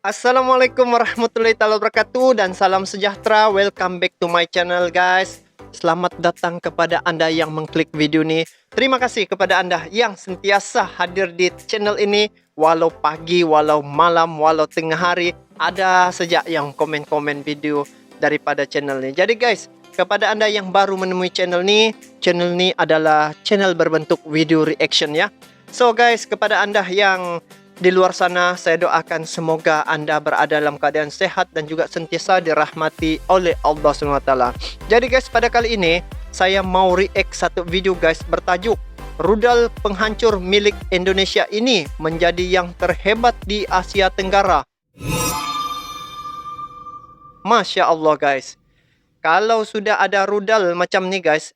Assalamualaikum warahmatullahi wabarakatuh dan salam sejahtera. Welcome back to my channel guys. Selamat datang kepada Anda yang mengklik video ini. Terima kasih kepada Anda yang sentiasa hadir di channel ini. Walau pagi, walau malam, walau tengah hari, ada saja yang komen-komen video daripada channel ini. Jadi guys, kepada Anda yang baru menemui channel ini adalah channel berbentuk video reaction ya. So guys, kepada Anda yang di luar sana, saya doakan semoga Anda berada dalam keadaan sehat dan juga sentiasa dirahmati oleh Allah SWT. Jadi guys, pada kali ini saya mau react satu video guys bertajuk rudal penghancur milik Indonesia ini menjadi yang terhebat di Asia Tenggara. Masya Allah guys. Kalau sudah ada rudal macam ni guys,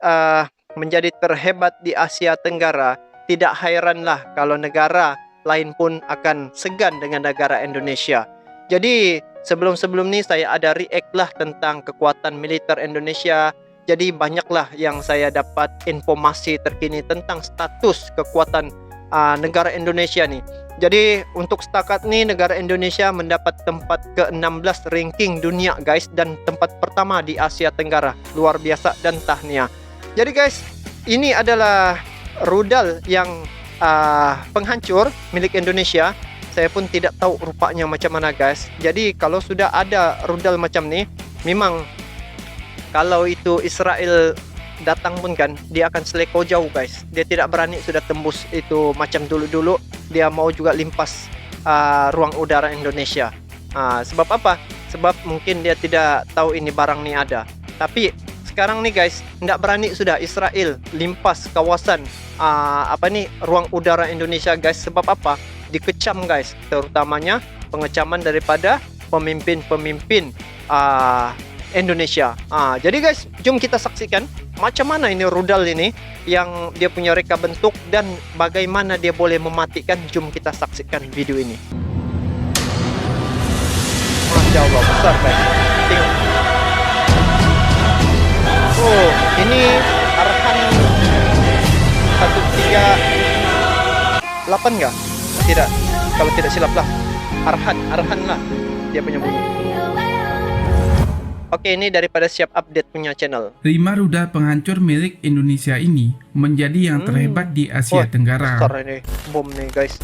menjadi terhebat di Asia Tenggara, tidak hairanlah kalau negara lain pun akan segan dengan negara Indonesia. Jadi sebelum ni saya ada react lah tentang kekuatan militer Indonesia. Jadi banyaklah yang saya dapat informasi terkini tentang status kekuatan negara Indonesia ni. Jadi untuk setakat ni negara Indonesia mendapat tempat ke-16 ranking dunia guys, dan tempat pertama di Asia Tenggara. Luar biasa dan tahniah. Jadi guys, ini adalah rudal yang penghancur milik Indonesia. Saya pun tidak tahu rupanya macam mana guys. Jadi kalau sudah ada rudal macam ni, memang kalau itu Israel datang pun kan, dia akan seleko jauh guys. Dia tidak berani sudah tembus itu macam dulu-dulu. Dia mau juga limpas ruang udara Indonesia. Sebab apa? Sebab mungkin dia tidak tahu ini barang ni ada. Tapi sekarang nih guys, tidak berani sudah Israel limpas kawasan ruang udara Indonesia guys. Sebab apa? Dikecam guys, terutamanya pengecaman daripada pemimpin-pemimpin Indonesia. Jadi guys, jom kita saksikan macam mana ini rudal ini yang dia punya reka bentuk dan bagaimana dia boleh mematikan. Jom kita saksikan video ini. Masya Allah, besar guys. Tengok. Oh, ini Arhan 138 enggak? Tidak, kalau tidak silap lah. Arhan lah dia punya bunyi. Oke, ini daripada siap update punya channel. 5 rudal penghancur milik Indonesia ini menjadi yang terhebat di Asia Tenggara. Besar ini bom nih guys.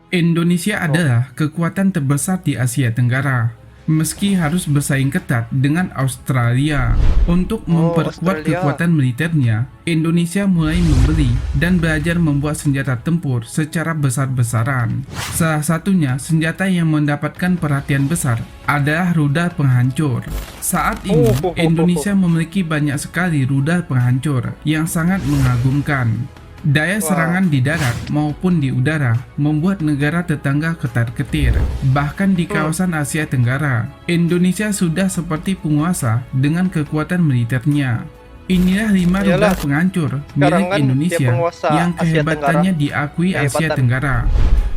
Indonesia adalah kekuatan terbesar di Asia Tenggara. Meski harus bersaing ketat dengan Australia untuk memperkuat kekuatan militernya, Indonesia mulai membeli dan belajar membuat senjata tempur secara besar-besaran. Salah satunya senjata yang mendapatkan perhatian besar adalah rudal penghancur. Saat ini, Indonesia memiliki banyak sekali rudal penghancur yang sangat mengagumkan. Daya serangan di darat maupun di udara membuat negara tetangga ketar-ketir. Bahkan di kawasan Asia Tenggara, Indonesia sudah seperti penguasa dengan kekuatan militernya. Inilah 5 rudal penghancur milik Indonesia yang kehebatannya diakui Asia Tenggara.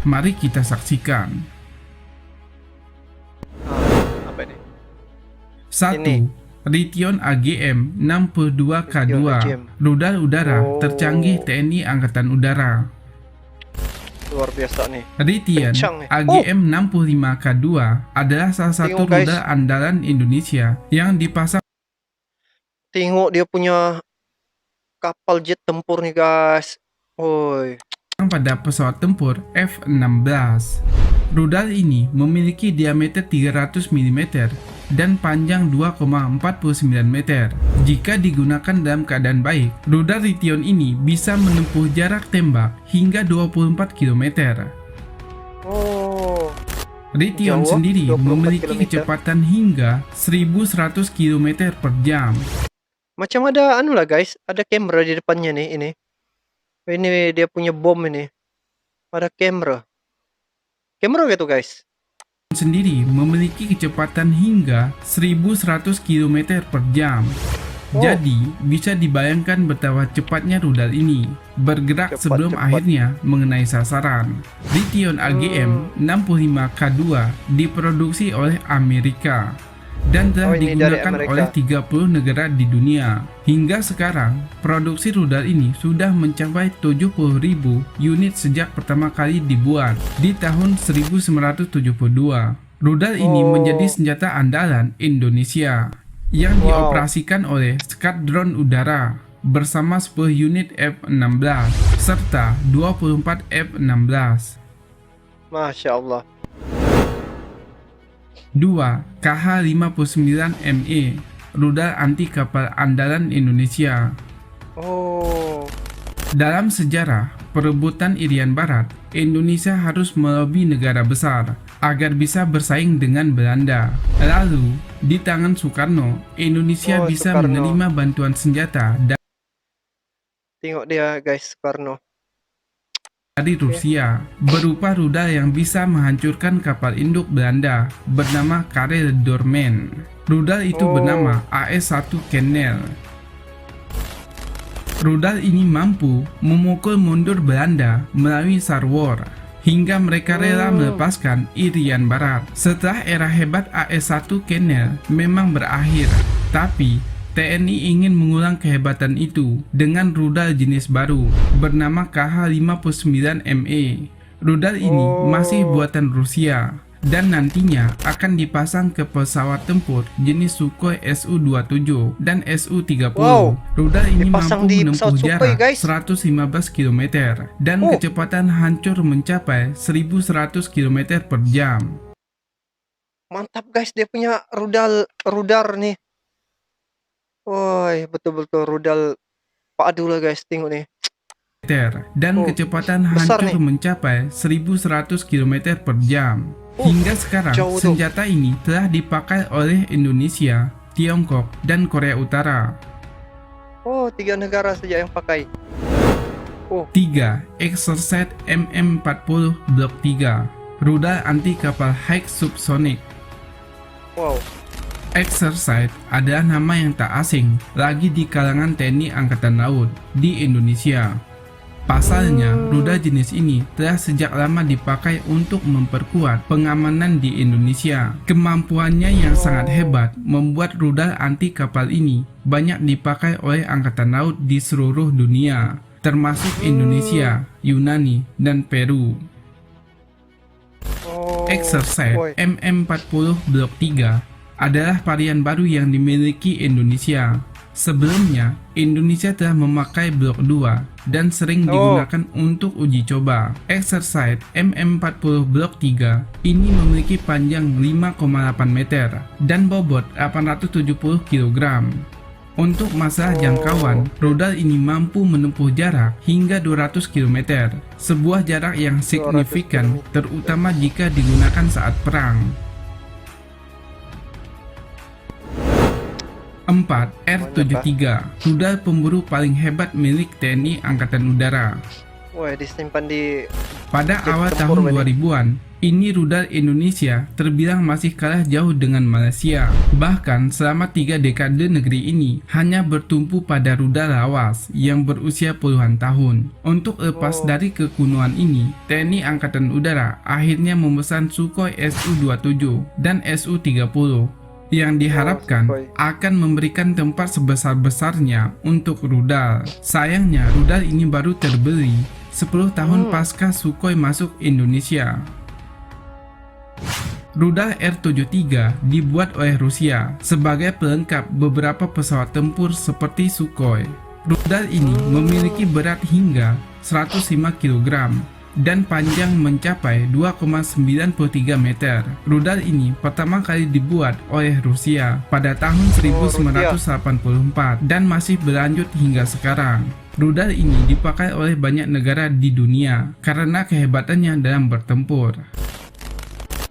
Mari kita saksikan. Apa ini? 1. Raytheon AGM-62K2, rudal udara tercanggih TNI Angkatan Udara. Luar biasa nih. Raytheon AGM-65K2 adalah salah satu rudal andalan Indonesia yang dipasang. Tengok dia punya kapal jet tempur nih guys. Woi. Pada pesawat tempur F-16. Rudal ini memiliki diameter 300 mm dan panjang 2,49 meter. Jika digunakan dalam keadaan baik, rudal Raytheon ini bisa menempuh jarak tembak hingga 24 km. Raytheon sendiri memiliki kecepatan hingga 1100 km per jam. Macam ada lah guys, ada kamera di depannya nih ini. Ini dia punya bom ini. Ada kamera. Kamera gitu guys. Sendiri memiliki kecepatan hingga 1100 km per jam. Jadi bisa dibayangkan betapa cepatnya rudal ini bergerak sebelum akhirnya mengenai sasaran. Raytheon AGM-65K2 diproduksi oleh Amerika dan telah digunakan oleh 30 negara di dunia. Hingga sekarang, produksi rudal ini sudah mencapai 70.000 unit sejak pertama kali dibuat di tahun 1972. Rudal ini menjadi senjata andalan Indonesia yang Wow. dioperasikan oleh Skadron Udara bersama 10 unit F-16 serta 24 F-16. Masya Allah. 2. KH-59ME, rudal anti kapal andalan Indonesia. Oh. Dalam sejarah perebutan Irian Barat, Indonesia harus melobi negara besar agar bisa bersaing dengan Belanda. Lalu, di tangan Soekarno, Indonesia Oh, bisa Soekarno. menerima bantuan senjata Tengok dia guys, Soekarno. dari Rusia berupa rudal yang bisa menghancurkan kapal induk Belanda bernama Karel Doorman. Rudal itu bernama AS-1 Kennel. Rudal ini mampu memukul mundur Belanda melalui Sarwar hingga mereka rela melepaskan Irian Barat. Setelah era hebat AS-1 Kennel memang berakhir, tapi TNI ingin mengulang kehebatan itu dengan rudal jenis baru bernama KH-59ME. Rudal ini masih buatan Rusia dan nantinya akan dipasang ke pesawat tempur jenis Sukhoi Su-27 dan Su-30. Wow, Rudal ini dipasang mampu di menempuh pesawat Sukhoi, jarak guys. 115 km dan kecepatan hancur mencapai 1100 km per jam. Mantap guys, dia punya rudal nih. Woi, betul-betul rudal padu lah guys, tengok nih. Dan kecepatan besar hancur nih. mencapai 1100 km per jam. Hingga sekarang, jauh tuh. senjata ini telah dipakai oleh Indonesia, Tiongkok, dan Korea Utara. Oh, 3 negara saja yang pakai. 3. Exocet MM-40 Block 3, rudal anti kapal high subsonic. Wow. Exocet adalah nama yang tak asing lagi di kalangan TNI Angkatan Laut di Indonesia. Pasalnya, rudal jenis ini telah sejak lama dipakai untuk memperkuat pengamanan di Indonesia. Kemampuannya yang sangat hebat membuat rudal anti kapal ini banyak dipakai oleh Angkatan Laut di seluruh dunia, termasuk Indonesia, Yunani, dan Peru. Exocet MM-40 Block 3 adalah varian baru yang dimiliki Indonesia. Sebelumnya, Indonesia telah memakai Blok 2 dan sering digunakan untuk uji coba. Exocet MM-40 Blok 3 ini memiliki panjang 5,8 meter dan bobot 870 kg. Untuk masalah jangkauan, rudal ini mampu menempuh jarak hingga 200 km, sebuah jarak yang signifikan terutama jika digunakan saat perang. 4. R-73, rudal pemburu paling hebat milik TNI Angkatan Udara. Wah, disimpan di Pada awal tahun 2000-an, ini rudal Indonesia terbilang masih kalah jauh dengan Malaysia. Bahkan selama 3 dekade negeri ini hanya bertumpu pada rudal lawas yang berusia puluhan tahun. Untuk lepas dari kekunoan ini, TNI Angkatan Udara akhirnya memesan Sukhoi Su-27 dan Su-30 yang diharapkan akan memberikan tempat sebesar-besarnya untuk rudal. Sayangnya, rudal ini baru terbeli 10 tahun pasca Sukhoi masuk Indonesia. Rudal R-73 dibuat oleh Rusia sebagai pelengkap beberapa pesawat tempur seperti Sukhoi. Rudal ini memiliki berat hingga 105 kg dan panjang mencapai 2,93 meter. Rudal ini pertama kali dibuat oleh Rusia pada tahun 1984 dan masih berlanjut hingga sekarang. Rudal ini dipakai oleh banyak negara di dunia karena kehebatannya dalam bertempur.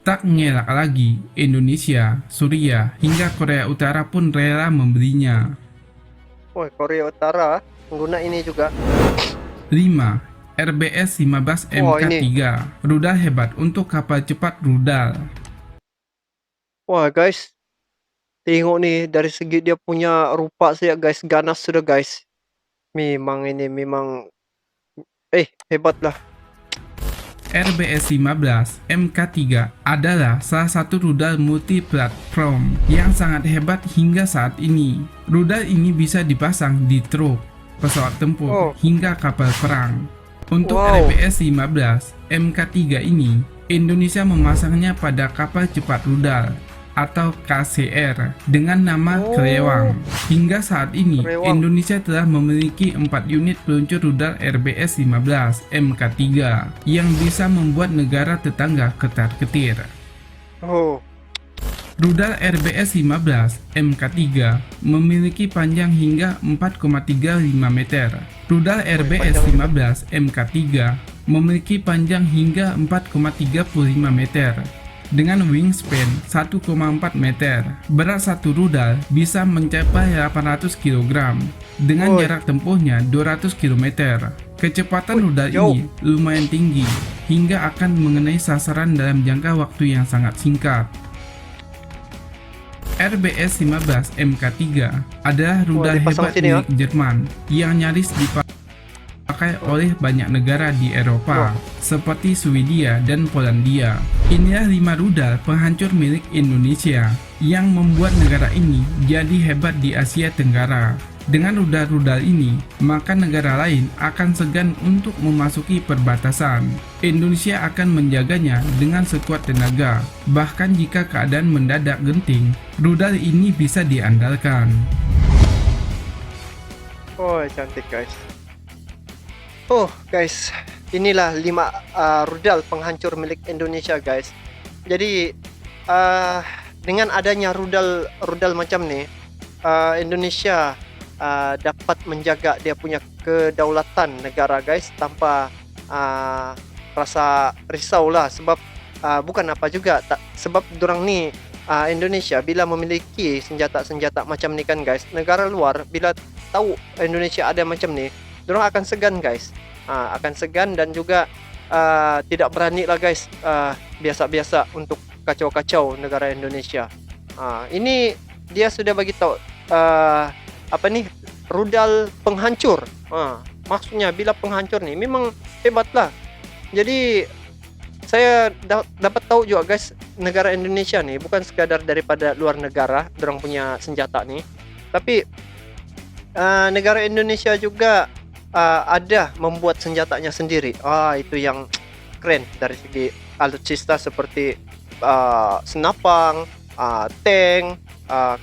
Tak ngelak lagi, Indonesia, Suriah, hingga Korea Utara pun rela membelinya. Woi, Korea Utara pengguna ini juga. 5. RBS-15 MK3, rudal hebat untuk kapal cepat rudal. Wah guys, tengok nih dari segi dia punya rupa saja guys, ganas sudah guys. Memang ini memang hebat lah. RBS-15 MK3 adalah salah satu rudal multi-platform yang sangat hebat hingga saat ini. Rudal ini bisa dipasang di truk, pesawat tempur, hingga kapal perang. Untuk RBS-15 MK3 ini Indonesia memasangnya pada kapal cepat rudal atau KCR dengan nama Oh. Kelewang. Hingga saat ini, Kelewang. Indonesia telah memiliki 4 unit peluncur rudal RBS-15 MK3 yang bisa membuat negara tetangga ketar-ketir. Oh. Rudal RBS-15 MK3 memiliki panjang hingga 4,35 meter. Rudal RBS-15 MK3 memiliki panjang hingga 4,35 meter. Dengan wingspan 1,4 meter, berat satu rudal bisa mencapai 800 kg dengan Oi. jarak tempuhnya 200 km. Kecepatan rudal jauh. ini lumayan tinggi hingga akan mengenai sasaran dalam jangka waktu yang sangat singkat. RBS-15 MK3 adalah rudal dipasang hebat sini, ya. milik Jerman yang nyaris dipakai oleh banyak negara di Eropa seperti Swedia dan Polandia. Inilah 5 rudal penghancur milik Indonesia yang membuat negara ini jadi hebat di Asia Tenggara. Dengan rudal-rudal ini, maka negara lain akan segan untuk memasuki perbatasan. Indonesia akan menjaganya dengan sekuat tenaga. Bahkan jika keadaan mendadak genting, rudal ini bisa diandalkan. Oh, cantik guys. Oh guys, inilah 5 rudal penghancur milik Indonesia guys. Jadi dengan adanya rudal macam nih, Indonesia dapat menjaga dia punya kedaulatan negara guys tanpa rasa risau lah, sebab bukan apa juga sebab dorang ni Indonesia bila memiliki senjata-senjata macam ni kan guys, negara luar bila tahu Indonesia ada macam ni, dorang akan segan guys, akan segan dan juga tidak berani lah guys biasa-biasa untuk kacau-kacau negara Indonesia. Ini dia sudah bagi tahu apa nih, rudal penghancur. Maksudnya bila penghancur nih memang hebat lah. Jadi saya dapat tahu juga guys, negara Indonesia nih bukan sekadar daripada luar negara dorang punya senjata nih, tapi negara Indonesia juga ada membuat senjatanya sendiri. Itu yang keren dari segi alutsista seperti senapang, tank,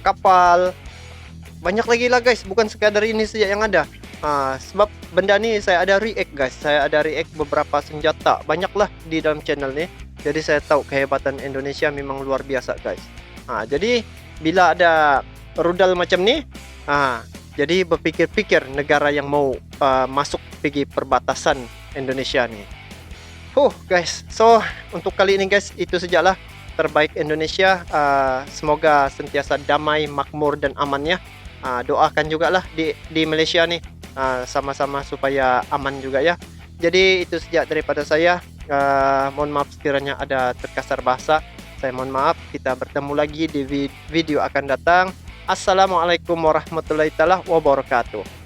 kapal. Banyak lagi lah guys, bukan sekadar ini saja yang ada. Sebab benda ni saya ada react guys, saya ada react beberapa senjata, banyaklah di dalam channel ni. Jadi saya tahu kehebatan Indonesia memang luar biasa guys. Jadi bila ada rudal macam ni, jadi berpikir-pikir negara yang mau masuk pergi perbatasan Indonesia ni. Guys, so untuk kali ini guys itu sajalah terbaik Indonesia. Semoga sentiasa damai, makmur dan aman ya. Doakan juga lah di Malaysia nih sama-sama supaya aman juga ya. Jadi itu saja daripada saya. Mohon maaf sekiranya ada terkasar bahasa, saya mohon maaf. Kita bertemu lagi di video akan datang. Assalamualaikum warahmatullahi wabarakatuh.